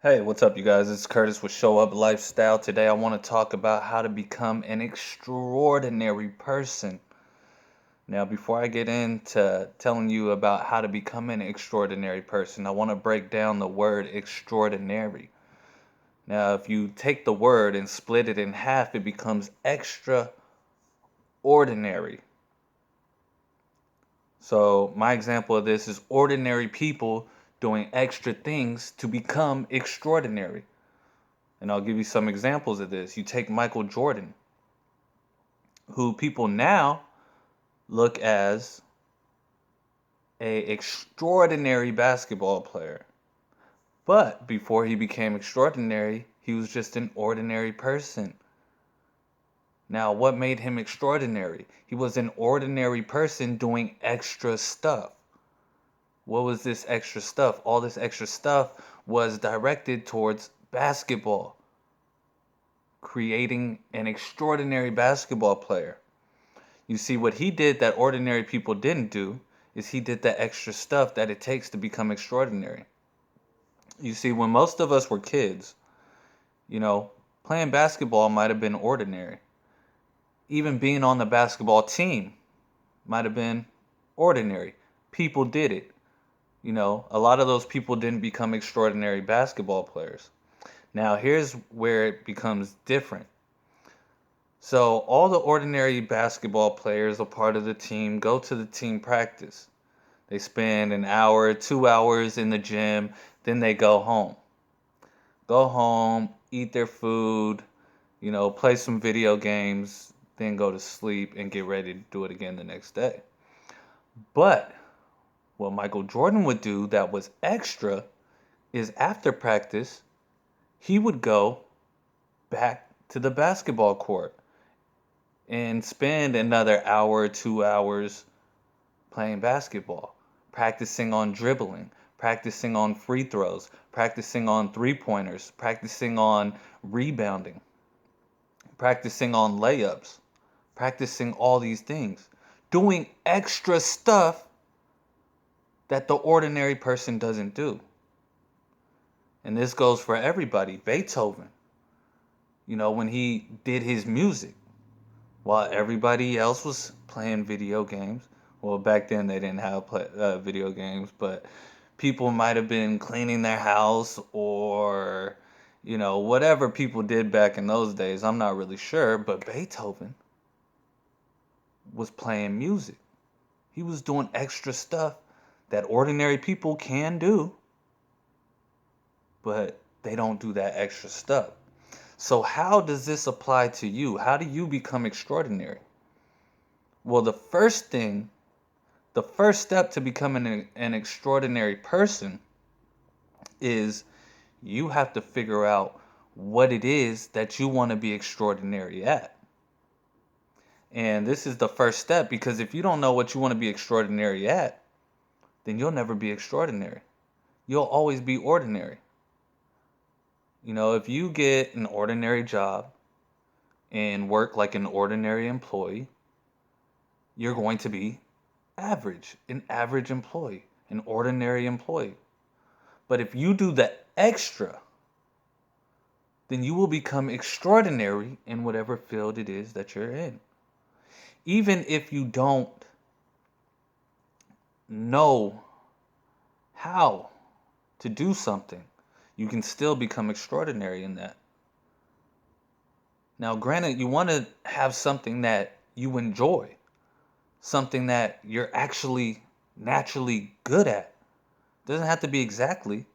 Hey, what's up, you guys? It's Curtis with Show Up Lifestyle. Today, I want to talk about how to become an extraordinary person. Now, before I get into telling you about how to become an extraordinary person, I want to break down the word extraordinary. Now, if you take the word and split it in half, it becomes extraordinary. So, my example of this is ordinary people doing extra things to become extraordinary. And I'll give you some examples of this. You take Michael Jordan, who people now look as a extraordinary basketball player. But before he became extraordinary, he was just an ordinary person. Now, what made him extraordinary? He was an ordinary person doing extra stuff. What was this extra stuff? All this extra stuff was directed towards basketball, creating an extraordinary basketball player. You see, what he did that ordinary people didn't do is he did the extra stuff that it takes to become extraordinary. You see, when most of us were kids, you know, playing basketball might have been ordinary. Even being on the basketball team might have been ordinary. People did it. A lot of those people didn't become extraordinary basketball players. Now, here's where it becomes different. So, all the ordinary basketball players, a part of the team, go to the team practice. They spend an hour, 2 hours in the gym, then they go home. Go home, eat their food, play some video games, then go to sleep and get ready to do it again the next day. But what Michael Jordan would do that was extra is after practice, he would go back to the basketball court and spend another hour, 2 hours playing basketball, practicing on dribbling, practicing on free throws, practicing on three pointers, practicing on rebounding, practicing on layups, practicing all these things, doing extra stuff that the ordinary person doesn't do. And this goes for everybody. Beethoven, when he did his music, while everybody else was playing video games. Well, back then they didn't have video games, but people might have been cleaning their house or, whatever people did back in those days. I'm not really sure, but Beethoven was playing music. He was doing extra stuff that ordinary people can do, but they don't do that extra stuff. So, how does this apply to you? How do you become extraordinary? Well, the first step to becoming an extraordinary person is you have to figure out what it is that you want to be extraordinary at. And this is the first step because if you don't know what you want to be extraordinary at, then you'll never be extraordinary. You'll always be ordinary. If you get an ordinary job and work like an ordinary employee, you're going to be average, an average employee, an ordinary employee. But if you do the extra, then you will become extraordinary in whatever field it is that you're in. Even if you don't know how to do something, you can still become extraordinary in that. Now, granted, you want to have something that you enjoy, something that you're actually naturally good at. Doesn't have to be exactly,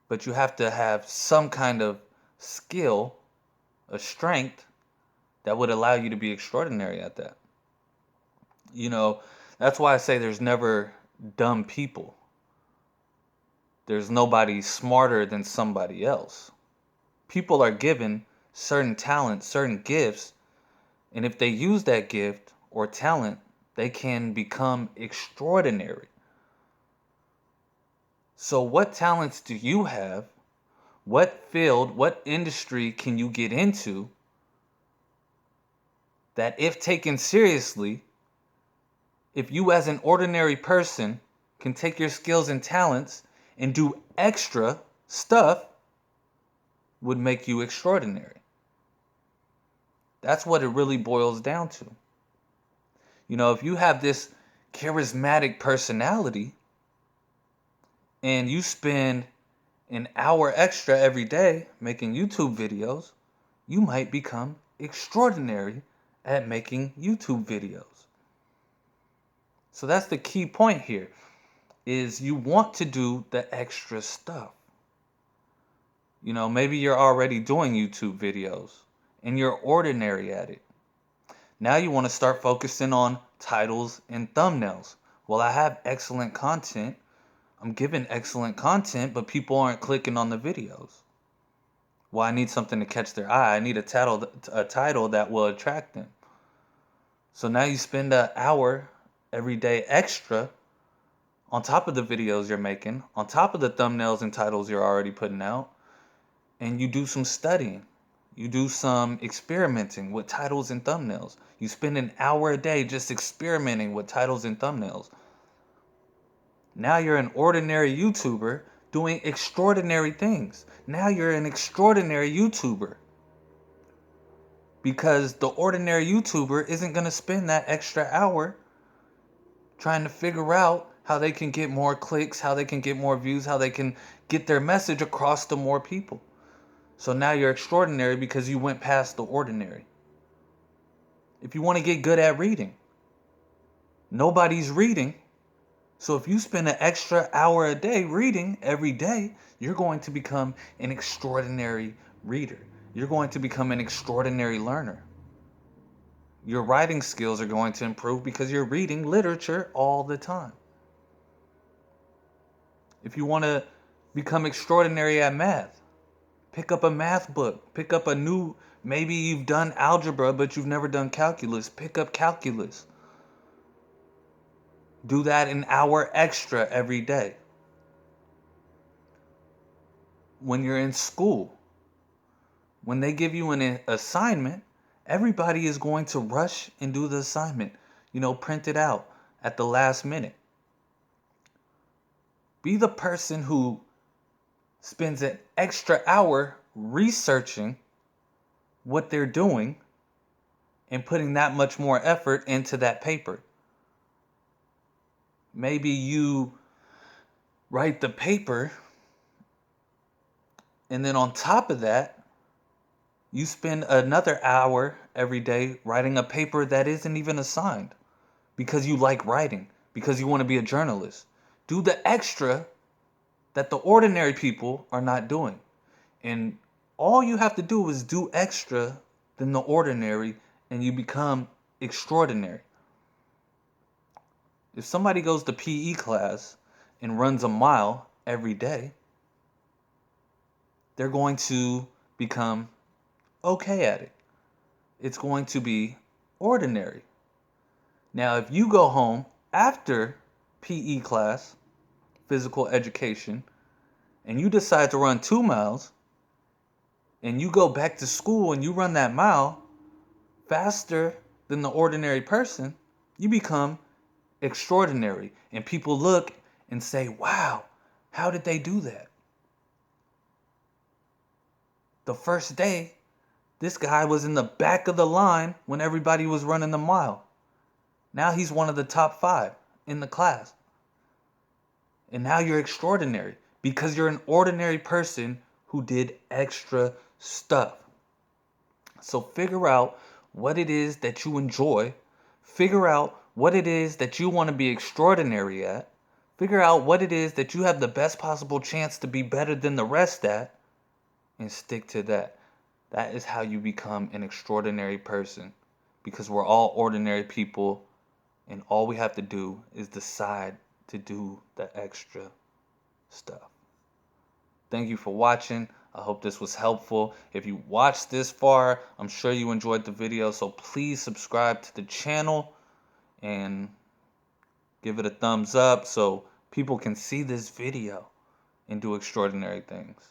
but you have to have some kind of skill, a strength that would allow you to be extraordinary at that. You know, that's why I say there's never dumb people. There's nobody smarter than somebody else. People are given certain talents, certain gifts, and if they use that gift or talent, they can become extraordinary. So, what talents do you have? What field, what industry can you get into that, if taken seriously, if you as an ordinary person can take your skills and talents and do extra stuff would make you extraordinary. That's what it really boils down to. You know, if you have this charismatic personality and you spend an hour extra every day making YouTube videos, you might become extraordinary at making YouTube videos. So that's the key point here, is you want to do the extra stuff. You know, maybe you're already doing YouTube videos and you're ordinary at it. Now you want to start focusing on titles and thumbnails. Well, I have excellent content. I'm giving excellent content, but people aren't clicking on the videos. Well, I need something to catch their eye. I need a title that will attract them. So now you spend an hour every day extra on top of the videos you're making, on top of the thumbnails and titles you're already putting out, and you do some studying. You do some experimenting with titles and thumbnails. You spend an hour a day just experimenting with titles and thumbnails. Now you're an ordinary YouTuber doing extraordinary things. Now you're an extraordinary YouTuber. Because the ordinary YouTuber isn't going to spend that extra hour trying to figure out how they can get more clicks, how they can get more views, how they can get their message across to more people. So now you're extraordinary because you went past the ordinary. If you want to get good at reading, nobody's reading. So if you spend an extra hour a day reading every day, you're going to become an extraordinary reader. You're going to become an extraordinary learner. Your writing skills are going to improve because you're reading literature all the time. If you want to become extraordinary at math, pick up a math book. Pick up a new, maybe you've done algebra, but you've never done calculus. Pick up calculus. Do that an hour extra every day. When you're in school, when they give you an assignment, everybody is going to rush and do the assignment. Print it out at the last minute. Be the person who spends an extra hour researching what they're doing and putting that much more effort into that paper. Maybe you write the paper and then on top of that, you spend another hour every day writing a paper that isn't even assigned because you like writing, because you want to be a journalist. Do the extra that the ordinary people are not doing. And all you have to do is do extra than the ordinary and you become extraordinary. If somebody goes to PE class and runs a mile every day, they're going to become okay at it. It's going to be ordinary. Now, if you go home after PE class, physical education, and you decide to run 2 miles, and you go back to school and you run that mile faster than the ordinary person, you become extraordinary. And people look and say, wow, how did they do that? The first day, this guy was in the back of the line when everybody was running the mile. Now he's one of the top 5 in the class. And now you're extraordinary because you're an ordinary person who did extra stuff. So figure out what it is that you enjoy. Figure out what it is that you want to be extraordinary at. Figure out what it is that you have the best possible chance to be better than the rest at. And stick to that. That is how you become an extraordinary person. Because we're all ordinary people. And all we have to do is decide to do the extra stuff. Thank you for watching. I hope this was helpful. If you watched this far, I'm sure you enjoyed the video. So please subscribe to the channel and give it a thumbs up so people can see this video and do extraordinary things.